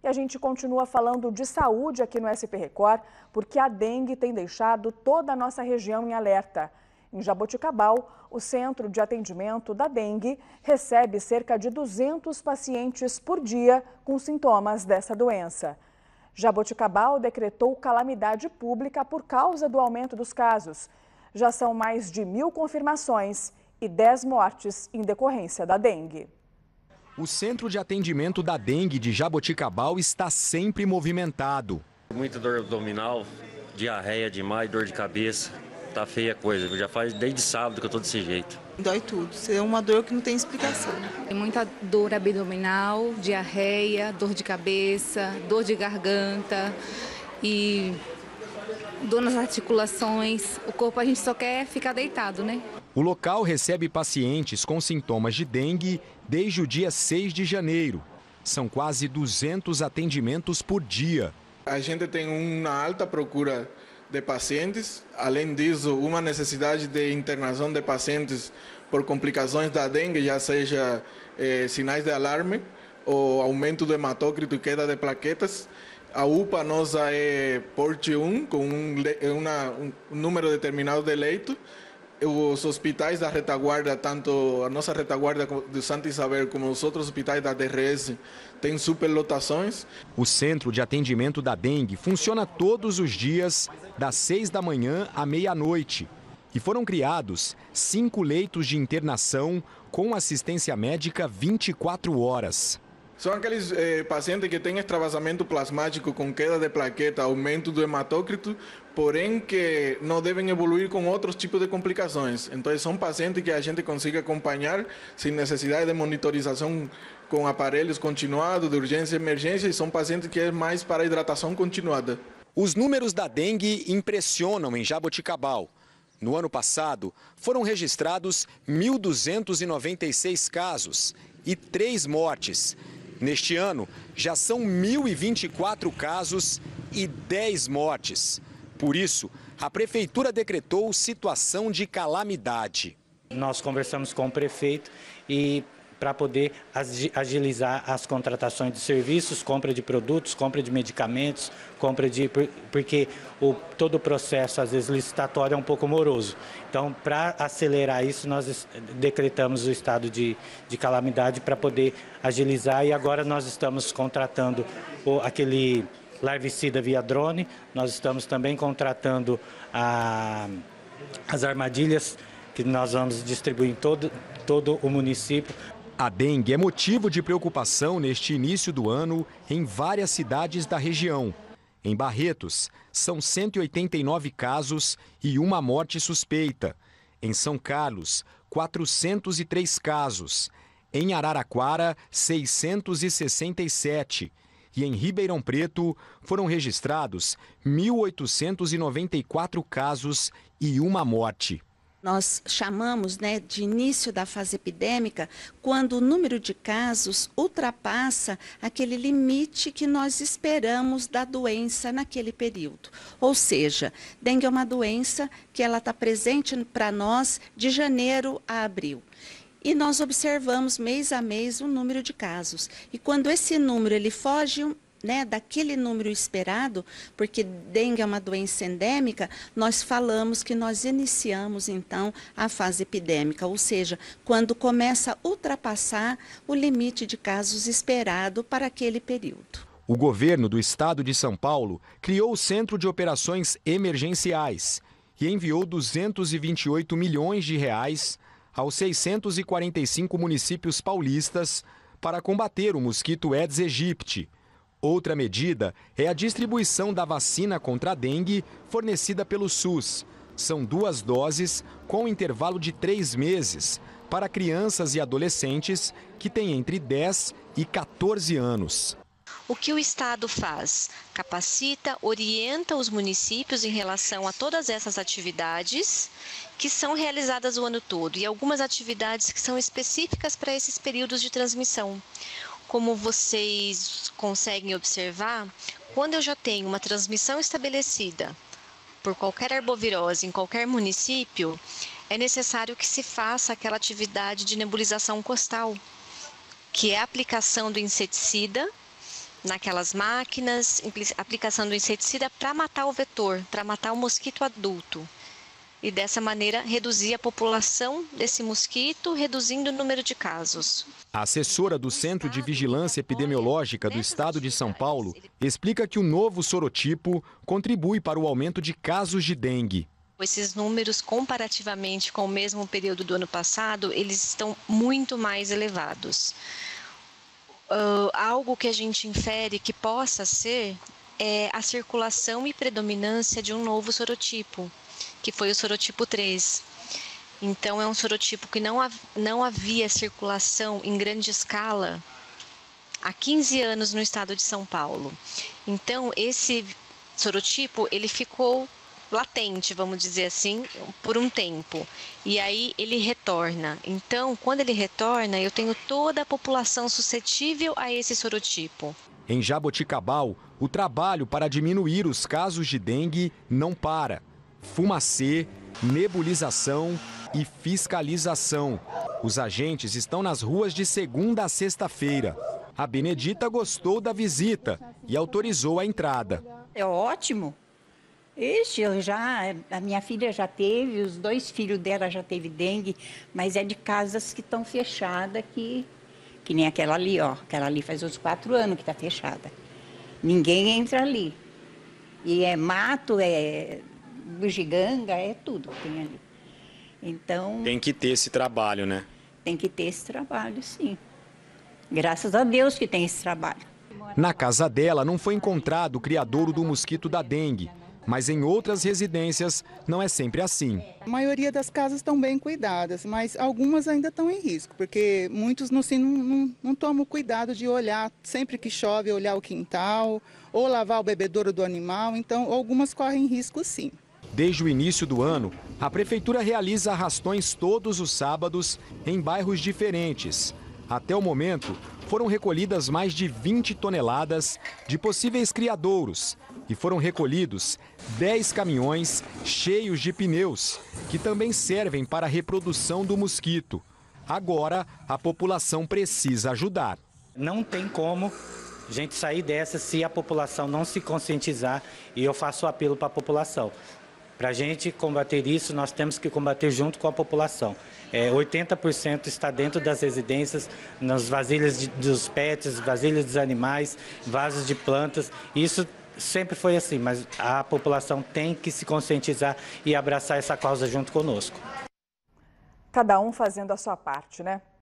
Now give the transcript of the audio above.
E a gente continua falando de saúde aqui no SP Record, porque a dengue tem deixado toda a nossa região em alerta. Em Jaboticabal, o Centro de Atendimento da Dengue recebe cerca de 200 pacientes por dia com sintomas dessa doença. Jaboticabal decretou calamidade pública por causa do aumento dos casos. Já são mais de 1.000 confirmações e 10 mortes em decorrência da dengue. O Centro de Atendimento da Dengue de Jaboticabal está sempre movimentado. Muita dor abdominal, diarreia demais, dor de cabeça. Tá feia a coisa, já faz desde sábado que eu tô desse jeito. Dói tudo, é uma dor que não tem explicação. Tem muita dor abdominal, diarreia, dor de cabeça, dor de garganta e dor nas articulações. O corpo a gente só quer ficar deitado, né? O local recebe pacientes com sintomas de dengue desde o dia 6 de janeiro. São quase 200 atendimentos por dia. A gente tem uma alta procura de pacientes, além disso, uma necessidade de internação de pacientes por complicações da dengue, já seja sinais de alarme ou aumento do hematócrito e queda de plaquetas. A UPA nossa é porte 1, com um número determinado de leitos. Os hospitais da retaguarda, tanto a nossa retaguarda de Santa Isabel como os outros hospitais da DRS, têm superlotações. O Centro de Atendimento da Dengue funciona todos os dias, das 6 da manhã à meia-noite. E foram criados 5 leitos de internação com assistência médica 24 horas. São aqueles pacientes que têm extravasamento plasmático com queda de plaqueta, aumento do hematócrito, porém que não devem evoluir com outros tipos de complicações. Então são pacientes que a gente consiga acompanhar sem necessidade de monitorização com aparelhos continuados, de urgência e emergência, e são pacientes que é mais para hidratação continuada. Os números da dengue impressionam em Jaboticabal. No ano passado, foram registrados 1.296 casos e 3 mortes. Neste ano, já são 1.024 casos e 10 mortes. Por isso, a Prefeitura decretou situação de calamidade. Nós conversamos com o prefeito e para poder agilizar as contratações de serviços, compra de produtos, compra de medicamentos, porque todo o processo, às vezes, licitatório é um pouco moroso. Então, para acelerar isso, nós decretamos o estado de calamidade para poder agilizar, e agora nós estamos contratando aquele larvicida via drone, nós estamos também contratando as armadilhas que nós vamos distribuir em todo o município. A dengue é motivo de preocupação neste início do ano em várias cidades da região. Em Barretos, são 189 casos e 1 morte suspeita. Em São Carlos, 403 casos. Em Araraquara, 667. E em Ribeirão Preto, foram registrados 1.894 casos e 1 morte. Nós chamamos, de início da fase epidêmica quando o número de casos ultrapassa aquele limite que nós esperamos da doença naquele período. Ou seja, dengue é uma doença que ela está presente para nós de janeiro a abril. E nós observamos mês a mês o número de casos. E quando esse número ele foge daquele número esperado, porque dengue é uma doença endêmica, nós falamos que nós iniciamos então a fase epidêmica, ou seja, quando começa a ultrapassar o limite de casos esperado para aquele período. O governo do estado de São Paulo criou o Centro de Operações Emergenciais e enviou 228 milhões de reais aos 645 municípios paulistas para combater o mosquito Aedes aegypti. Outra medida é a distribuição da vacina contra a dengue fornecida pelo SUS. São 2 doses com intervalo de 3 meses para crianças e adolescentes que têm entre 10 e 14 anos. O que o Estado faz? Capacita, orienta os municípios em relação a todas essas atividades que são realizadas o ano todo e algumas atividades que são específicas para esses períodos de transmissão. Como vocês conseguem observar, quando eu já tenho uma transmissão estabelecida por qualquer arbovirose em qualquer município, é necessário que se faça aquela atividade de nebulização costal, que é a aplicação do inseticida naquelas máquinas, aplicação do inseticida para matar o vetor, para matar o mosquito adulto. E dessa maneira reduzir a população desse mosquito, reduzindo o número de casos. A assessora do Centro de Vigilância Epidemiológica do Estado de São Paulo explica que o novo sorotipo contribui para o aumento de casos de dengue. Esses números, comparativamente com o mesmo período do ano passado, eles estão muito mais elevados. Algo que a gente infere que possa ser é a circulação e predominância de um novo sorotipo, que foi o sorotipo 3. Então, é um sorotipo que não havia circulação em grande escala há 15 anos no estado de São Paulo. Então, esse sorotipo, ele ficou latente, vamos dizer assim, por um tempo. E aí ele retorna. Então, quando ele retorna, eu tenho toda a população suscetível a esse sorotipo. Em Jaboticabal, o trabalho para diminuir os casos de dengue não para. Fumacê, nebulização e fiscalização. Os agentes estão nas ruas de segunda a sexta-feira. A Benedita gostou da visita e autorizou a entrada. É ótimo. Ixi, a minha filha já teve, os 2 filhos dela já teve dengue, mas é de casas que estão fechadas, que nem aquela ali, ó. Aquela ali faz uns 4 anos que está fechada. Ninguém entra ali. E é mato, é bugiganga, é tudo que tem ali. Então... Tem que ter esse trabalho, né? Tem que ter esse trabalho, sim. Graças a Deus que tem esse trabalho. Na casa dela não foi encontrado o criadouro do mosquito da dengue. Mas em outras residências não é sempre assim. A maioria das casas estão bem cuidadas, mas algumas ainda estão em risco, porque muitos não tomam cuidado de olhar, sempre que chove, olhar o quintal, ou lavar o bebedouro do animal, então algumas correm risco sim. Desde o início do ano, a Prefeitura realiza arrastões todos os sábados em bairros diferentes. Até o momento, foram recolhidas mais de 20 toneladas de possíveis criadouros. E foram recolhidos 10 caminhões cheios de pneus, que também servem para a reprodução do mosquito. Agora, a população precisa ajudar. Não tem como a gente sair dessa se a população não se conscientizar, e eu faço o apelo para a população. Para a gente combater isso, nós temos que combater junto com a população. 80% está dentro das residências, nas vasilhas dos pets, vasilhas dos animais, vasos de plantas. Isso sempre foi assim, mas a população tem que se conscientizar e abraçar essa causa junto conosco. Cada um fazendo a sua parte, né?